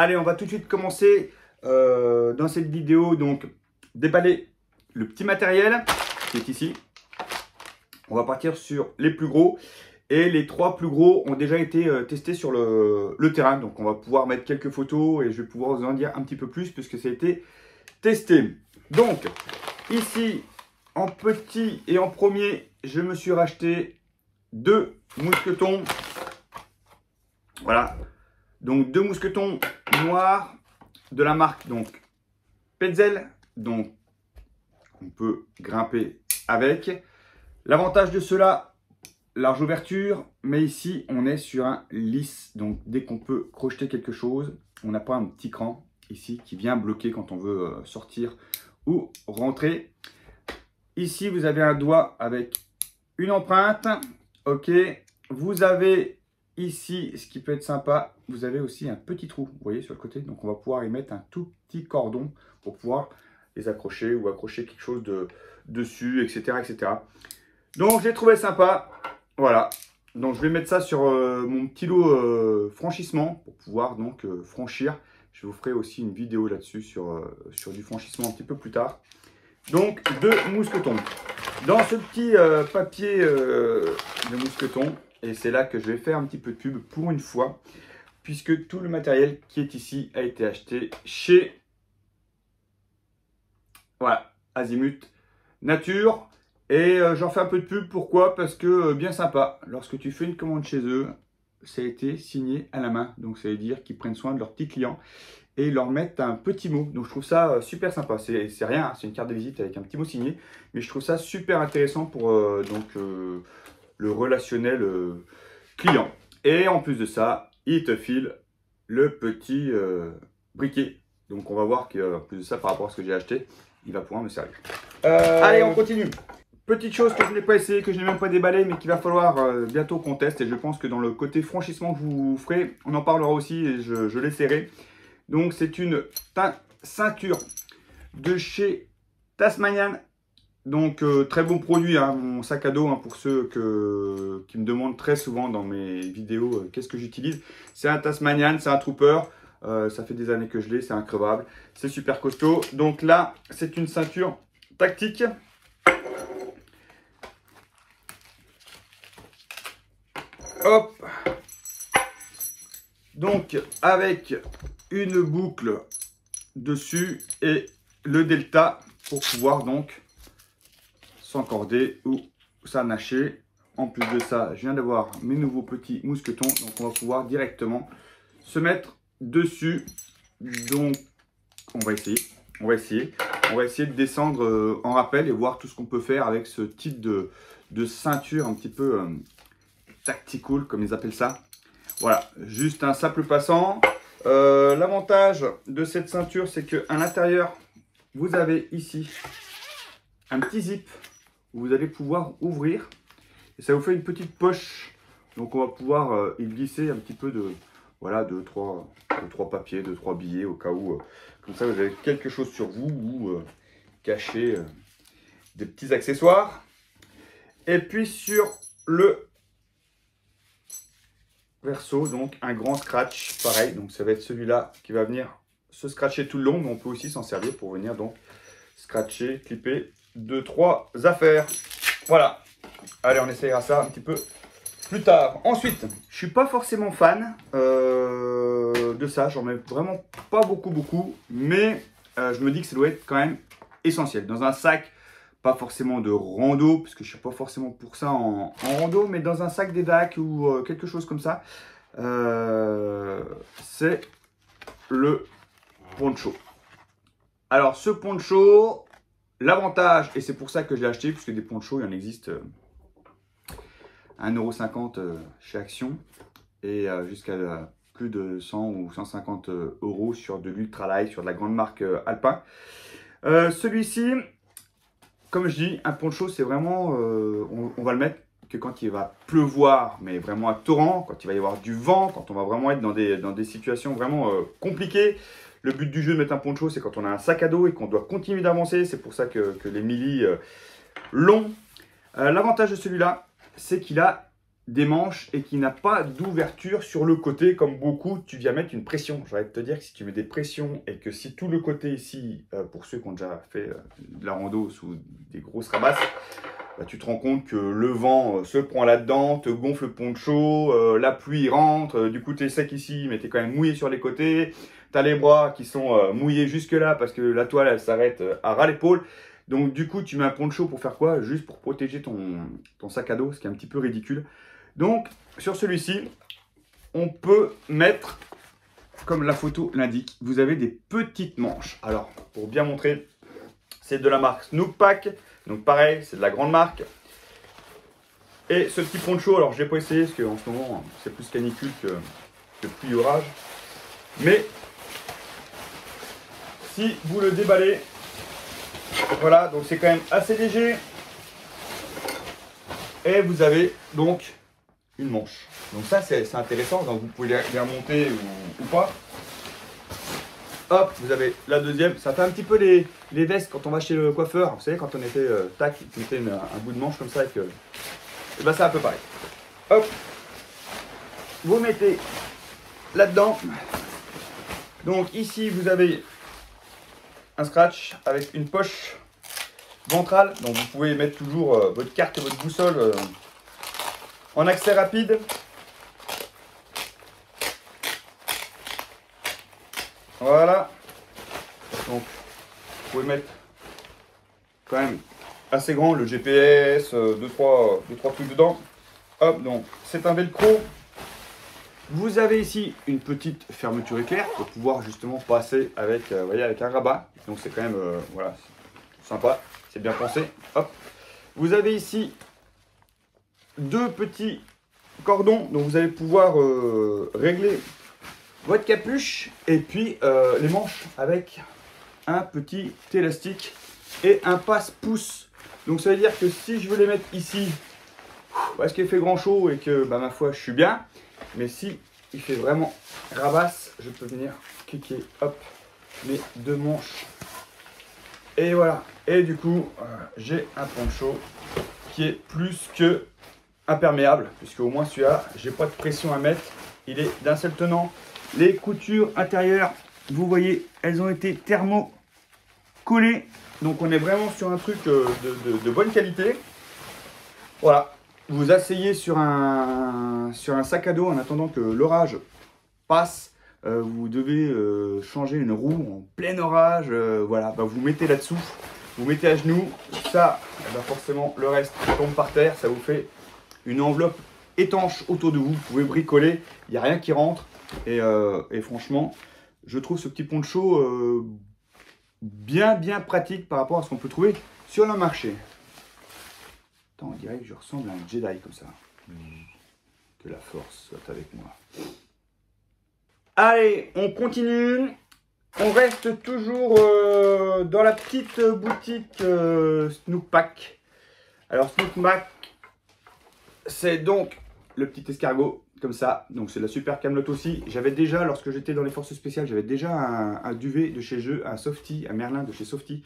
Allez, on va tout de suite commencer dans cette vidéo. Donc, déballer le petit matériel qui est ici. On va partir sur les plus gros. Et les 3 plus gros ont déjà été testés sur le terrain. Donc, on va pouvoir mettre quelques photos et je vais pouvoir vous en dire un petit peu plus puisque ça a été testé. Donc, ici, en petit et en premier, je me suis racheté 2 mousquetons. Voilà. Donc, 2 mousquetons noirs de la marque donc Petzl. Donc, on peut grimper avec. L'avantage de cela, large ouverture, mais ici, on est sur un lisse. Donc, dès qu'on peut crocheter quelque chose, on n'a pas un petit cran ici qui vient bloquer quand on veut sortir ou rentrer. Ici, vous avez un doigt avec une empreinte. Ok. Vous avez ici, ce qui peut être sympa, vous avez aussi un petit trou, vous voyez, sur le côté. Donc, on va pouvoir y mettre un tout petit cordon pour pouvoir les accrocher ou accrocher quelque chose dessus, etc., etc. Donc, j'ai trouvé sympa. Voilà. Donc, je vais mettre ça sur mon petit lot franchissement pour pouvoir donc franchir. Je vous ferai aussi une vidéo là-dessus sur du franchissement un petit peu plus tard. Donc, 2 mousquetons. Dans ce petit papier de mousqueton, et c'est là que je vais faire un petit peu de pub pour une fois, puisque tout le matériel qui est ici a été acheté chez voilà, Azimut Nature. Et j'en fais un peu de pub, pourquoi? Parce que bien sympa, lorsque tu fais une commande chez eux, ça a été signé à la main. Donc ça veut dire qu'ils prennent soin de leurs petits clients et ils leur mettent un petit mot. Donc je trouve ça super sympa. C'est rien, hein, c'est une carte de visite avec un petit mot signé. Mais je trouve ça super intéressant pour le relationnel client. Et en plus de ça, ils te filent le petit briquet. Donc on va voir qu'en plus de ça, par rapport à ce que j'ai acheté, il va pouvoir me servir. Allez, on continue. Petite chose que je n'ai pas essayé, que je n'ai même pas déballé, mais qu'il va falloir bientôt qu'on teste. Et je pense que dans le côté franchissement que je vous ferai, on en parlera aussi et je l'essaierai. Donc c'est une ceinture de chez Tasmanian. Donc très bon produit, hein, mon sac à dos, hein, pour ceux qui me demandent très souvent dans mes vidéos qu'est-ce que j'utilise. C'est un Tasmanian, c'est un Trooper. Ça fait des années que je l'ai, c'est increvable. C'est super costaud. Donc là, c'est une ceinture tactique. Hop. Donc avec une boucle dessus et le delta pour pouvoir donc s'encorder ou s'anacher. En plus de ça, je viens d'avoir mes nouveaux petits mousquetons. Donc on va pouvoir directement se mettre dessus. Donc on va essayer. On va essayer de descendre en rappel et voir tout ce qu'on peut faire avec ce type de ceinture un petit peu tactical, comme ils appellent ça. Voilà, juste un simple passant. L'avantage de cette ceinture, c'est qu'à l'intérieur, vous avez ici un petit zip où vous allez pouvoir ouvrir. Et ça vous fait une petite poche. Donc on va pouvoir y glisser un petit peu de, voilà, 2-3 papiers, 2-3 billets au cas où. Comme ça, vous avez quelque chose sur vous ou cacher des petits accessoires. Et puis sur le verso, donc un grand scratch, pareil. Donc ça va être celui-là qui va venir se scratcher tout le long, mais on peut aussi s'en servir pour venir donc scratcher, clipper 2-3 affaires. Voilà. Allez, on essayera ça un petit peu plus tard. Ensuite, je suis pas forcément fan de ça. J'en mets vraiment pas beaucoup, mais je me dis que ça doit être quand même essentiel. Dans un sac, pas forcément de rando, parce que je suis pas forcément pour ça en rando, mais dans un sac d'édac ou quelque chose comme ça, c'est le poncho. Alors ce poncho, l'avantage, et c'est pour ça que je l'ai acheté, puisque des ponchos, il en existe 1,50 € chez Action, et jusqu'à plus de 100 ou 150 € sur de l'ultralight, sur de la grande marque Alpin. Celui-ci, comme je dis, un poncho, c'est vraiment, on va le mettre que quand il va pleuvoir, mais vraiment à torrent, quand il va y avoir du vent, quand on va vraiment être dans des situations vraiment compliquées. Le but du jeu de mettre un poncho, c'est quand on a un sac à dos et qu'on doit continuer d'avancer. C'est pour ça que les millis l'ont. L'avantage de celui-là, c'est qu'il a des manches et qui n'a pas d'ouverture sur le côté comme beaucoup. Tu viens mettre une pression. J'aurais de te dire que si tu mets des pressions et que si tout le côté ici, pour ceux qui ont déjà fait de la rando sous des grosses rabasses, bah, tu te rends compte que le vent se prend là-dedans, te gonfle le poncho, la pluie rentre, du coup tu es sec ici mais tu es quand même mouillé sur les côtés, tu as les bras qui sont mouillés jusque là parce que la toile elle s'arrête à ras l'épaule. Donc du coup tu mets un poncho pour faire quoi? Juste pour protéger ton sac à dos, ce qui est un petit peu ridicule. Donc sur celui-ci, on peut mettre, comme la photo l'indique, vous avez des petites manches. Alors pour bien montrer, c'est de la marque Snookpak. Donc pareil, c'est de la grande marque. Et ce petit poncho, alors je n'ai pas essayé parce qu'en ce moment c'est plus canicule que pluie orage. Mais si vous le déballez, voilà, donc c'est quand même assez léger. Et vous avez donc une manche. Donc ça c'est intéressant, donc vous pouvez les remonter ou pas. Hop, vous avez la deuxième. Ça fait un petit peu les vestes quand on va chez le coiffeur. Vous savez, quand on était tac, il mettait un bout de manche comme ça. Et ben c'est un peu pareil. Hop, vous mettez là-dedans. Donc ici, vous avez un scratch avec une poche ventrale. Donc vous pouvez mettre toujours votre carte et votre boussole en accès rapide. Voilà, donc vous pouvez mettre quand même assez grand le GPS, 2-3 trucs dedans. Hop, donc c'est un velcro. Vous avez ici une petite fermeture éclair pour pouvoir justement passer avec, vous voyez, avec un rabat. Donc c'est quand même voilà, sympa, c'est bien pensé. Hop, vous avez ici deux petits cordons, donc vous allez pouvoir régler votre capuche et puis les manches avec un petit élastique et un passe-pouce. Donc ça veut dire que si je veux les mettre ici parce qu'il fait grand chaud et que bah, ma foi je suis bien, mais si il fait vraiment rabasse, je peux venir cliquer, hop, mes deux manches et voilà. Et du coup j'ai un poncho qui est plus que imperméable, puisque au moins celui-là j'ai pas de pression à mettre, il est d'un seul tenant. Les coutures intérieures, vous voyez, elles ont été thermo-collées. Donc on est vraiment sur un truc de bonne qualité. Voilà, vous asseyez sur un sac à dos en attendant que l'orage passe. Vous devez changer une roue en plein orage. Voilà, bah, vous mettez là-dessous, vous mettez à genoux. Ça, bah forcément, le reste tombe par terre. Ça vous fait une enveloppe étanche autour de vous. Vous pouvez bricoler, il n'y a rien qui rentre. Et franchement, je trouve ce petit poncho bien pratique par rapport à ce qu'on peut trouver sur le marché. Attends, on dirait que je ressemble à un Jedi comme ça. Que la force soit avec moi. Allez, on continue. On reste toujours dans la petite boutique Snookpak. Alors Snookpak, c'est donc le petit escargot. Comme ça, donc c'est la super camelote aussi. J'avais déjà, lorsque j'étais dans les forces spéciales, j'avais déjà un duvet de chez eux, un Softy, un Merlin de chez Softy.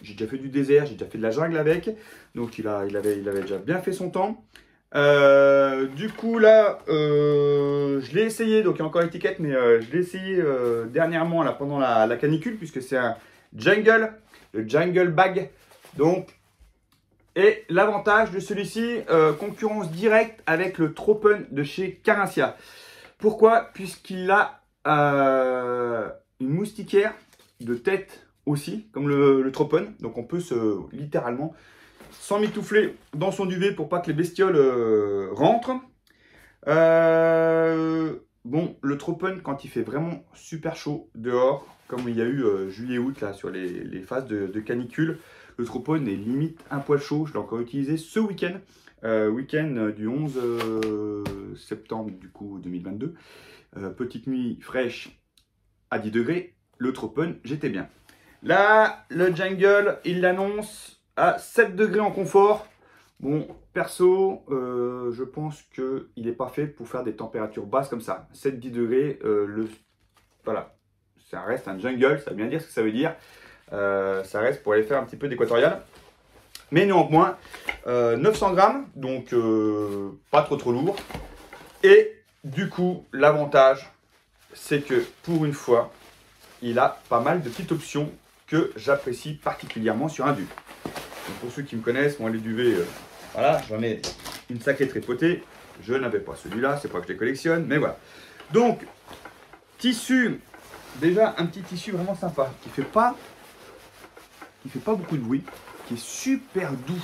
J'ai déjà fait du désert, j'ai déjà fait de la jungle avec. Donc il avait déjà bien fait son temps. Du coup là, je l'ai essayé, donc il y a encore l'étiquette, mais je l'ai essayé dernièrement là, pendant la canicule, puisque c'est un jungle, le jungle bag. Donc, et l'avantage de celui-ci, concurrence directe avec le Tropen de chez Carinthia. Pourquoi? Puisqu'il a une moustiquaire de tête aussi, comme le Tropen. Donc on peut littéralement s'emmitoufler dans son duvet pour pas que les bestioles rentrent. Bon, le Tropen, quand il fait vraiment super chaud dehors, comme il y a eu juillet-août là sur les phases de canicule, le Tropen est limite un poil chaud. Je l'ai encore utilisé ce week-end, du 11 septembre du coup 2022. Petite nuit fraîche à 10 degrés, le Tropen, j'étais bien. Là, le jungle, il l'annonce à 7 degrés en confort. Bon, perso, je pense qu'il n'est pas fait pour faire des températures basses comme ça. 7-10 degrés, voilà, ça reste un jungle, ça veut bien dire ce que ça veut dire. Ça reste pour aller faire un petit peu d'équatorial. Mais néanmoins, 900 grammes, donc pas trop lourd. Et du coup, l'avantage, c'est que pour une fois, il a pas mal de petites options que j'apprécie particulièrement sur un duvet. Donc pour ceux qui me connaissent, moi les duvets, voilà, j'en ai une sacrée tripotée. Je n'avais pas celui-là, c'est pas que je les collectionne, mais voilà. Donc, tissu, déjà un petit tissu vraiment sympa, qui fait pas beaucoup de bruit, qui est super doux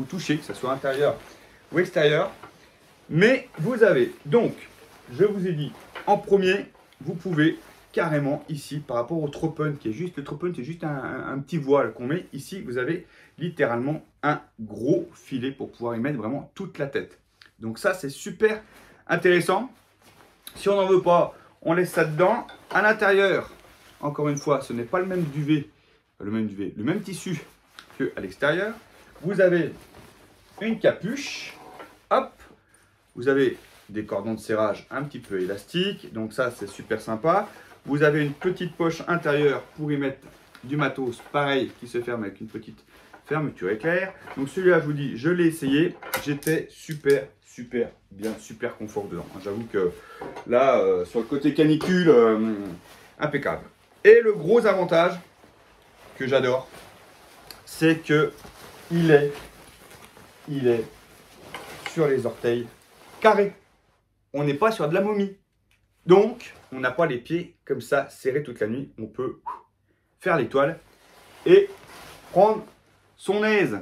au toucher, que ce soit intérieur ou extérieur. Mais vous avez, donc, je vous ai dit, en premier, vous pouvez carrément ici, par rapport au tropen, qui est juste, le tropen, c'est juste un petit voile qu'on met. Ici, vous avez littéralement un gros filet pour pouvoir y mettre vraiment toute la tête. Donc ça, c'est super intéressant. Si on n'en veut pas, on laisse ça dedans. À l'intérieur, encore une fois, ce n'est pas le même duvet, le même tissu qu'à l'extérieur. Vous avez une capuche, hop, vous avez des cordons de serrage un petit peu élastiques, donc ça c'est super sympa. Vous avez une petite poche intérieure pour y mettre du matos, pareil, qui se ferme avec une petite fermeture éclair. Donc celui-là, je vous dis, je l'ai essayé, j'étais super bien, super confort dedans. J'avoue que là, sur le côté canicule, impeccable. Et le gros avantage que j'adore, c'est que il est sur les orteils carrés. On n'est pas sur de la momie. Donc, on n'a pas les pieds comme ça serrés toute la nuit. On peut faire l'étoile et prendre son aise.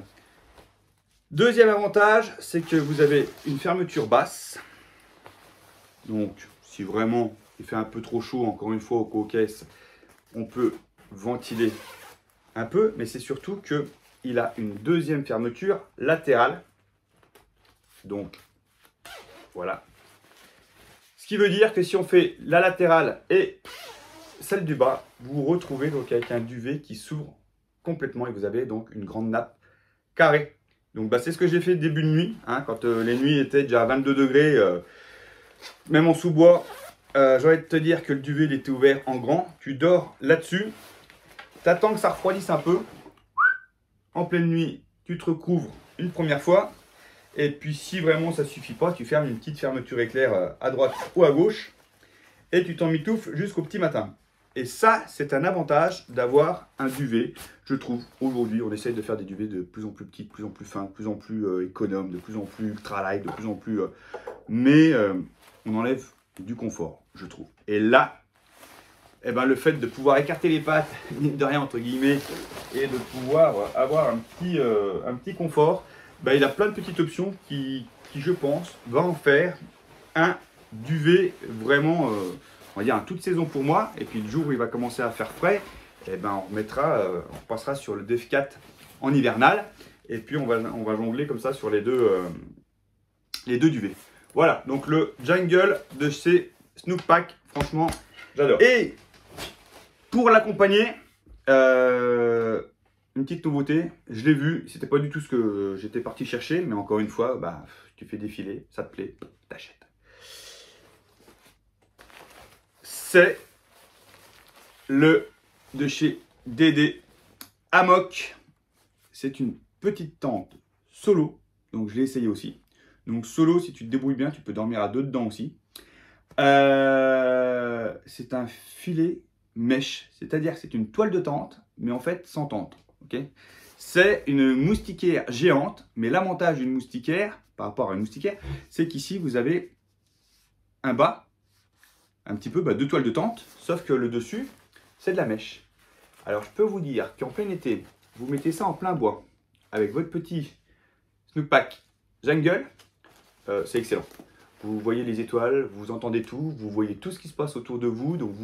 Deuxième avantage, c'est que vous avez une fermeture basse. Donc, si vraiment il fait un peu trop chaud, encore une fois, aux caisses, on peut ventiler un peu. Mais c'est surtout qu'il a une deuxième fermeture latérale. Donc, voilà. Ce qui veut dire que si on fait la latérale et celle du bas, vous vous retrouvez donc avec un duvet qui s'ouvre complètement et vous avez donc une grande nappe carrée. Donc c'est ce que j'ai fait début de nuit, hein, quand les nuits étaient déjà à 22 degrés, même en sous-bois. J'ai envie de te dire que le duvet il était ouvert en grand. Tu dors là-dessus, tu attends que ça refroidisse un peu. En pleine nuit, tu te recouvres une première fois. Et puis si vraiment ça ne suffit pas, tu fermes une petite fermeture éclair à droite ou à gauche. Et tu t'en mitoufles jusqu'au petit matin. Et ça, c'est un avantage d'avoir un duvet. Je trouve, aujourd'hui, on essaye de faire des duvets de plus en plus petits, de plus en plus fins, de plus en plus économes, de plus en plus ultra-light, de plus en plus... mais on enlève du confort, je trouve. Et là, eh ben, le fait de pouvoir écarter les pattes, mine de rien, entre guillemets, et de pouvoir avoir un petit confort, ben, il a plein de petites options qui, je pense, va en faire un duvet vraiment... on va dire, toute saison pour moi. Et puis le jour où il va commencer à faire frais, eh ben, on passera sur le Def 4 en hivernal. Et puis on va jongler comme ça sur les deux duvets. Voilà, donc le Jungle de chez Snoop Pack, franchement, j'adore. Et pour l'accompagner, une petite nouveauté, je l'ai vu, c'était pas du tout ce que j'étais parti chercher, mais encore une fois, bah, tu fais défiler, ça te plaît, t'achètes. C'est le de chez DD Hammock. C'est une petite tente solo. Donc je l'ai essayé aussi. Donc solo, si tu te débrouilles bien, tu peux dormir à deux dedans aussi. C'est un filet mèche. C'est-à-dire que c'est une toile de tente, mais en fait sans tente. Okay, c'est une moustiquaire géante. Mais l'avantage d'une moustiquaire, par rapport à une moustiquaire, c'est qu'ici vous avez un bas. Un petit peu deux toiles de tente, sauf que le dessus, c'est de la mèche. Alors, je peux vous dire qu'en plein été, vous mettez ça en plein bois, avec votre petit Snoop Pack Jungle, c'est excellent. Vous voyez les étoiles, vous entendez tout, vous voyez tout ce qui se passe autour de vous, donc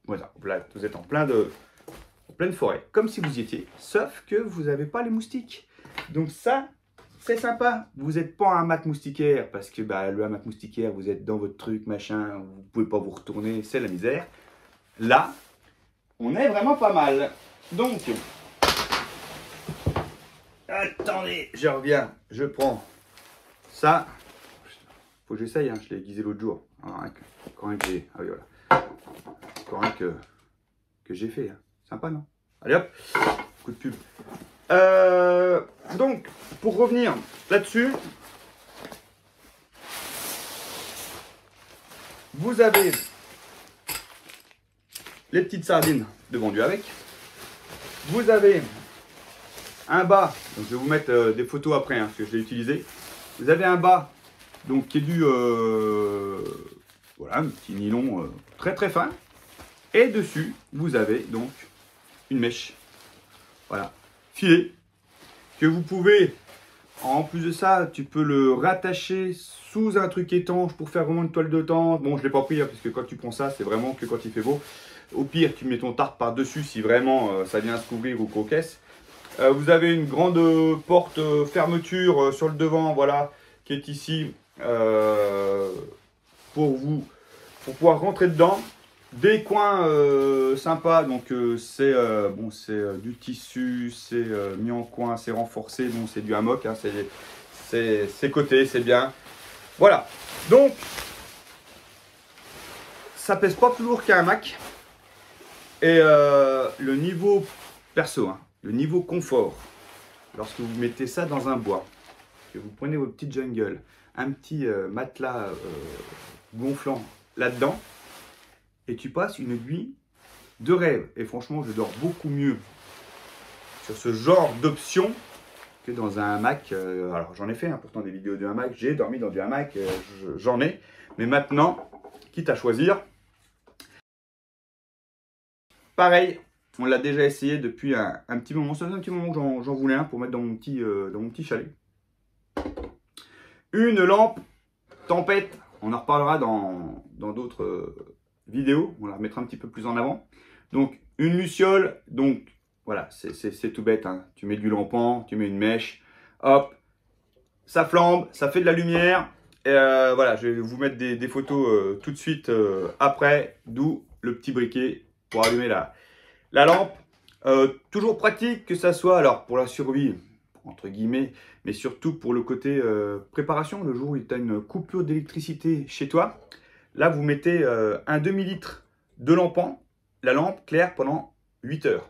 voilà, vous êtes en pleine forêt, comme si vous y étiez, sauf que vous n'avez pas les moustiques. Donc ça, c'est sympa. Vous n'êtes pas un hamac moustiquaire parce que le hamac moustiquaire, vous êtes dans votre truc, machin, vous ne pouvez pas vous retourner, c'est la misère. Là, on est vraiment pas mal. Donc, attendez, je reviens, je prends ça. Faut que j'essaye, hein, je l'ai aiguisé l'autre jour. Encore un que j'ai. Ah oui, voilà. Encore un que j'ai fait. Hein. Sympa, non? Allez hop, coup de pub. Donc, pour revenir là-dessus, vous avez les petites sardines de vendu avec. Vous avez un bas, donc je vais vous mettre des photos après, hein, parce que je l'ai utilisé. Vous avez un bas donc, qui est du voilà, un petit nylon très très fin. Et dessus, vous avez donc une mèche. Voilà, filet, que vous pouvez, en plus de ça, tu peux le rattacher sous un truc étanche pour faire vraiment une toile de tente. Bon, je ne l'ai pas pris, hein, parce que quand tu prends ça, c'est vraiment que quand il fait beau. Au pire, tu mets ton tarp par-dessus si vraiment ça vient se couvrir ou coquesse. Vous avez une grande porte fermeture sur le devant, voilà, qui est ici pour pouvoir rentrer dedans. Des coins sympas, donc c'est bon, du tissu, c'est mis en coin, c'est renforcé, bon, c'est du hammock, hein, c'est coté, c'est bien. Voilà, donc ça pèse pas plus lourd qu'un hamac. Et le niveau perso, hein, le niveau confort, lorsque vous mettez ça dans un bois, que vous prenez vos petites jungles, un petit matelas gonflant là-dedans, et tu passes une nuit de rêve. Et franchement, je dors beaucoup mieux sur ce genre d'option que dans un hamac. Alors j'en ai fait, hein, pourtant des vidéos de hamac, j'ai dormi dans du hamac, j'en ai. Mais maintenant, quitte à choisir, pareil, on l'a déjà essayé depuis un petit moment. Ça fait un petit moment que j'en voulais un pour mettre dans mon petit chalet. Une lampe tempête, on en reparlera dans d'autres vidéos, on la remettra un petit peu plus en avant. Donc une luciole, donc voilà, c'est tout bête, hein. Tu mets du lampant, tu mets une mèche, hop, ça flambe, ça fait de la lumière. Voilà, je vais vous mettre des photos tout de suite après, d'où le petit briquet pour allumer la lampe. Toujours pratique que ça soit, alors pour la survie, entre guillemets, mais surtout pour le côté préparation, le jour où tu as une coupure d'électricité chez toi. Là, vous mettez un demi-litre de lampant, la lampe claire pendant 8 heures.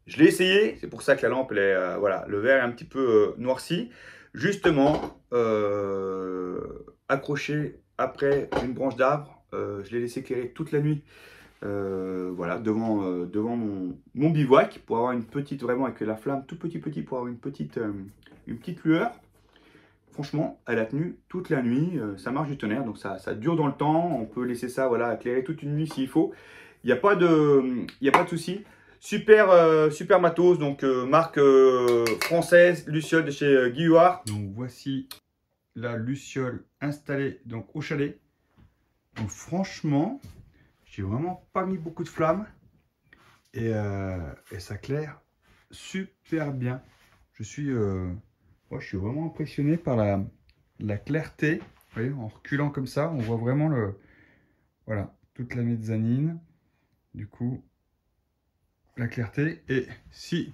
Je l'ai essayé, c'est pour ça que la lampe, voilà, le verre est un petit peu noirci. Justement, accroché après une branche d'arbre, je l'ai laissé éclairer toute la nuit. Voilà, devant mon bivouac pour avoir une petite, vraiment avec la flamme tout petit pour avoir une petite lueur. Franchement, elle a tenu toute la nuit, ça marche du tonnerre, donc ça dure dans le temps. On peut laisser ça, voilà, éclairer toute une nuit s'il faut. Il n'y a pas de souci. Super matos, donc marque française, luciole de chez Guy Huard. Donc voici la luciole installée donc au chalet. Donc franchement, j'ai vraiment pas mis beaucoup de flammes et ça claire super bien. Je suis vraiment impressionné par la clarté. Vous voyez, en reculant comme ça, on voit vraiment voilà, toute la mezzanine. Du coup, la clarté. Et si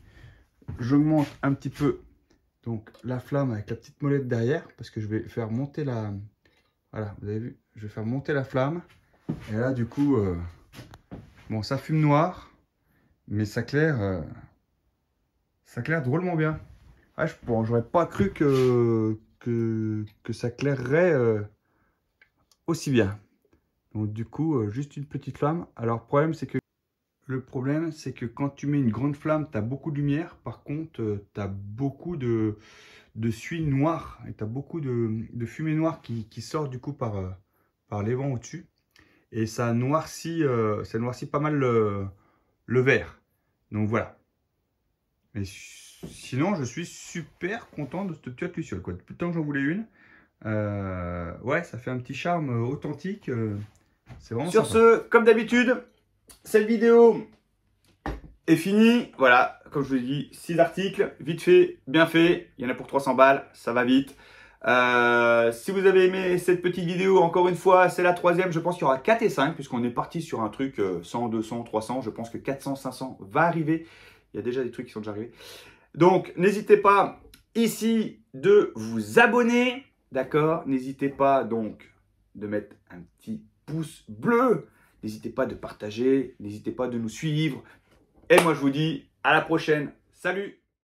j'augmente un petit peu donc la flamme avec la petite molette derrière, parce que je vais faire monter voilà, vous avez vu, je vais faire monter la flamme. Et là, du coup, bon, ça fume noir, mais ça claire drôlement bien. Ah, j'aurais pas cru que ça clairerait aussi bien. Donc du coup, juste une petite flamme. Alors le problème, c'est que quand tu mets une grande flamme, tu as beaucoup de lumière. Par contre, tu as beaucoup de suie noire et tu as beaucoup de fumée noire qui sort du coup par les vents au-dessus. Et ça noircit pas mal le verre. Donc voilà. Mais sinon, je suis super content de cette petite luciole, quoi. Depuis le temps que j'en voulais une. Ouais, ça fait un petit charme authentique. C'est vraiment Sur sympa. ce, comme d'habitude, cette vidéo est finie. Voilà, comme je vous l'ai dit, 6 articles, vite fait, bien fait. Il y en a pour 300 balles, ça va vite. Si vous avez aimé cette petite vidéo, encore une fois, c'est la 3e. Je pense qu'il y aura 4 et 5, puisqu'on est parti sur un truc 100, 200, 300. Je pense que 400, 500 va arriver. Il y a déjà des trucs qui sont déjà arrivés. Donc, n'hésitez pas ici de vous abonner. D'accord? N'hésitez pas donc de mettre un petit pouce bleu. N'hésitez pas de partager. N'hésitez pas de nous suivre. Et moi, je vous dis à la prochaine. Salut!